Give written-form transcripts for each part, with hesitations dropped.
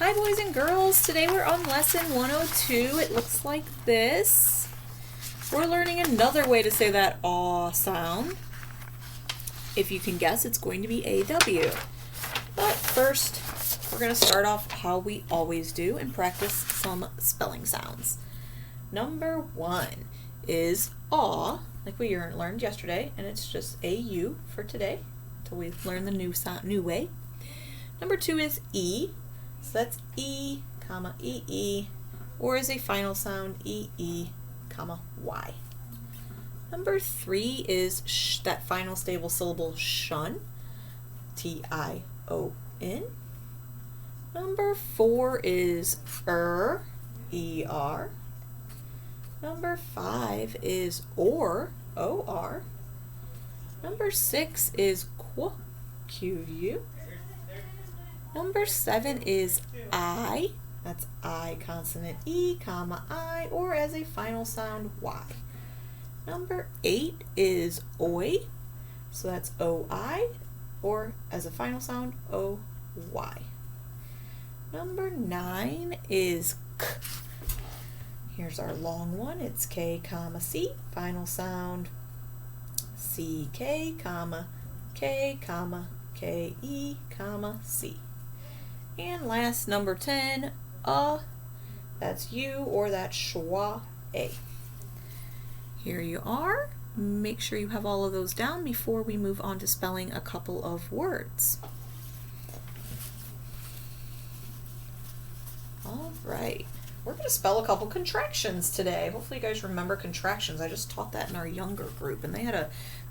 Hi boys and girls, today we're on lesson 102. It looks like this. We're learning another way to say that aw sound. If you can guess, it's going to be AW. But first, we're going to start off how we always do and practice some spelling sounds. Number 1 is aw, like we learned yesterday, and it's just AU for today until we learn the new way. Number 2 is E. So that's E, comma, E, or as a final sound, E, comma, Y. Number 3 is sh, that final stable syllable, shun, T-I-O-N. Number 4 is E-R. Number 5 is or, O-R. Number 6 is qu, Q-U. Number 7 is I, that's I consonant E, comma I, or as a final sound Y. Number 8 is oi, so that's O-I, or as a final sound O-Y. Number 9 is k. Here's our long one, it's K, comma C, final sound C-K, comma K, comma K-E, comma C. And last, number 10, that's U, or that's schwa, A. Here you are. Make sure you have all of those down before we move on to spelling a couple of words. All right. We're going to spell a couple contractions today. Hopefully you guys remember contractions. I just taught that in our younger group, and they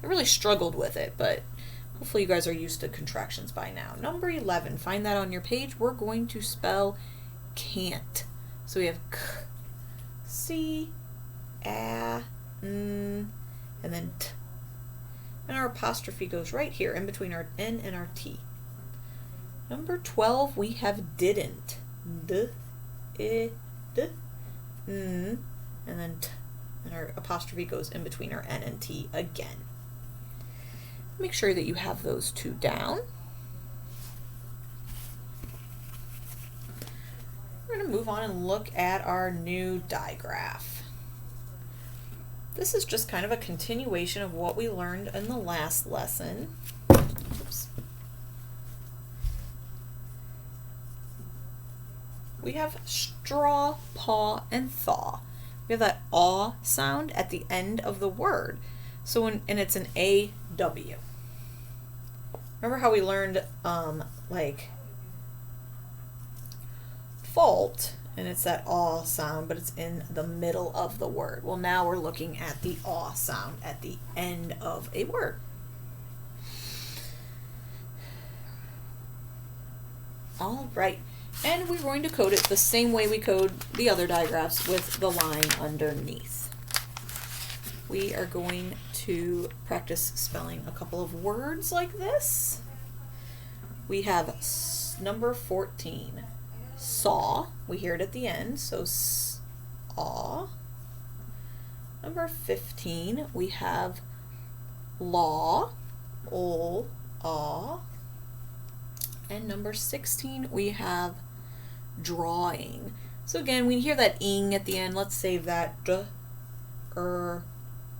really struggled with it, but hopefully you guys are used to contractions by now. Number 11, find that on your page. We're going to spell can't. So we have k, c, a, n, and then t. And our apostrophe goes right here in between our n and our t. Number 12, we have didn't. D, I, d, n, and then t. And our apostrophe goes in between our n and t again. Make sure that you have those two down. We're going to move on and look at our new digraph. This is just kind of a continuation of what we learned in the last lesson. Oops. We have straw, paw, and thaw. We have that aw sound at the end of the word. So and it's an A-W. Remember how we learned like fault, and it's that aw sound, but it's in the middle of the word. Well, now we're looking at the aw sound at the end of a word. All right, and we're going to code it the same way we code the other digraphs with the line underneath. We are going to practice spelling a couple of words like this. We have number 14, saw. We hear it at the end, so saw. Number 15, we have law, aw. And number 16, we have drawing. So again, we hear that ing at the end. Let's save that.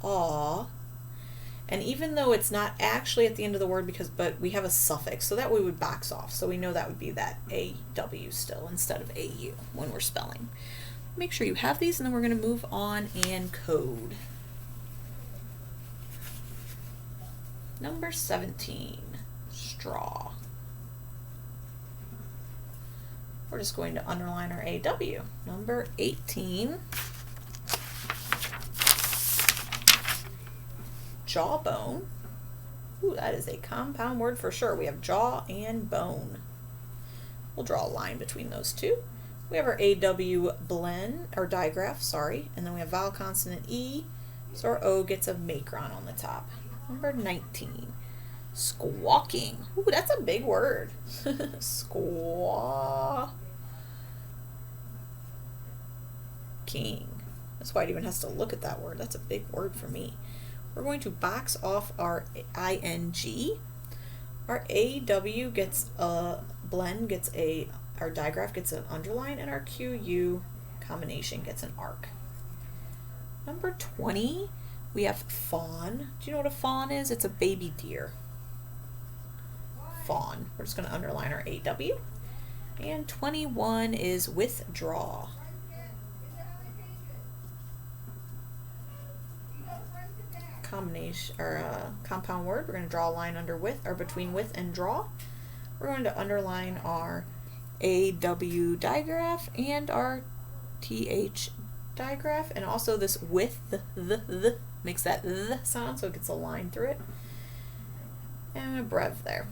Aw. And even though it's not actually at the end of the word, but we have a suffix, so that we would box off. So we know that would be that AW still instead of AU when we're spelling. Make sure you have these, and then we're going to move on and code. Number 17, straw. We're just going to underline our AW. Number 18, jawbone. Ooh, that is a compound word for sure. We have jaw and bone. We'll draw a line between those two. We have our AW blend, or digraph, sorry, and then we have vowel consonant E, so our O gets a macron on the top. Number 19, squawking. Ooh, that's a big word. Squawking. That's why it even has to look at that word. That's a big word for me. We're going to box off our ing. Our AW gets a blend, gets a our digraph gets an underline, and our QU combination gets an arc. Number 20, we have fawn. Do you know what a fawn is? It's a baby deer. Fawn. We're just going to underline our AW. And 21 is withdraw. Combination or compound word. We're going to draw a line under with or between with and draw. We're going to underline our AW digraph and our TH digraph, and also this with the makes that the sound, so it gets a line through it, and a brev there.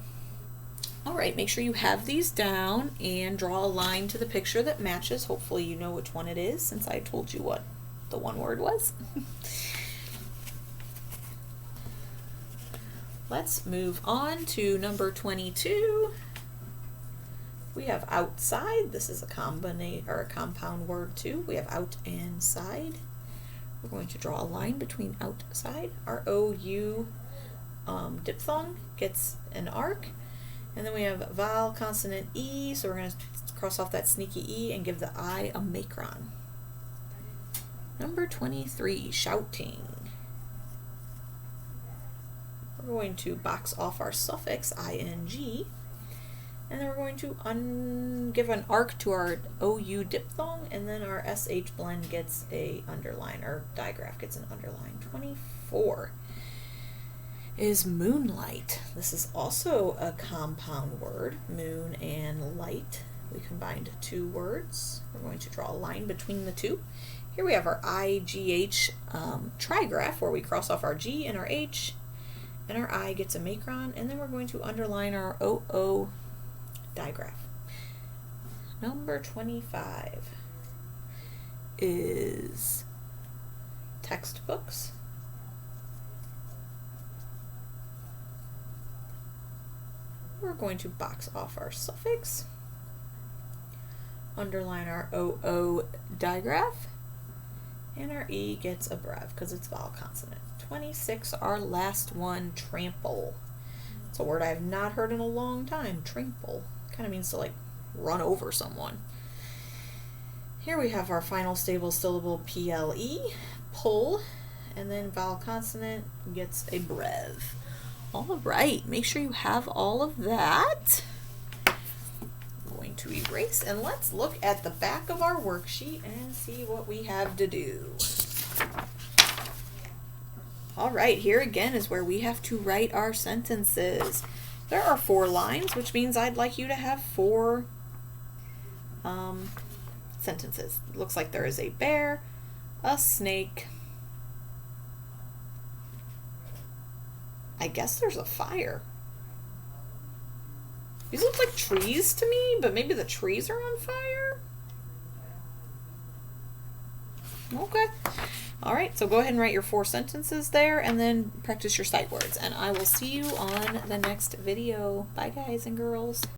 All right, make sure you have these down and draw a line to the picture that matches. Hopefully you know which one it is, since I told you what the one word was. Let's move on to number 22. We have outside. This is a compound word too. We have out and side. We're going to draw a line between outside. Our OU diphthong gets an arc. And then we have vowel consonant E, so we're going to cross off that sneaky E and give the I a macron. Number 23, shouting. We're going to box off our suffix ing, and then we're going to give an arc to our OU diphthong, and then our SH blend gets a underline, or digraph gets an underline. 24 is moonlight. This is also a compound word, moon and light. We combined two words. We're going to draw a line between the two. Here we have our IGH trigraph, where we cross off our G and our H, and our I gets a macron, and then we're going to underline our OO digraph. Number 25 is textbooks. We're going to box off our suffix, underline our OO digraph, and our E gets a brev because it's vowel consonant. 26, our last one, trample. It's a word I have not heard in a long time. Trample. Kind of means to like run over someone. Here we have our final stable syllable, PLE, pull, and then vowel consonant gets a brev. All right, make sure you have all of that. I'm going to erase, and let's look at the back of our worksheet and see what we have to do. All right, here again is where we have to write our sentences. There are 4 lines, which means I'd like you to have 4 sentences. It looks like there is a bear, a snake, I guess there's a fire. These look like trees to me, but maybe the trees are on fire? Okay. All right, so go ahead and write your 4 sentences there and then practice your sight words. And I will see you on the next video. Bye, guys and girls.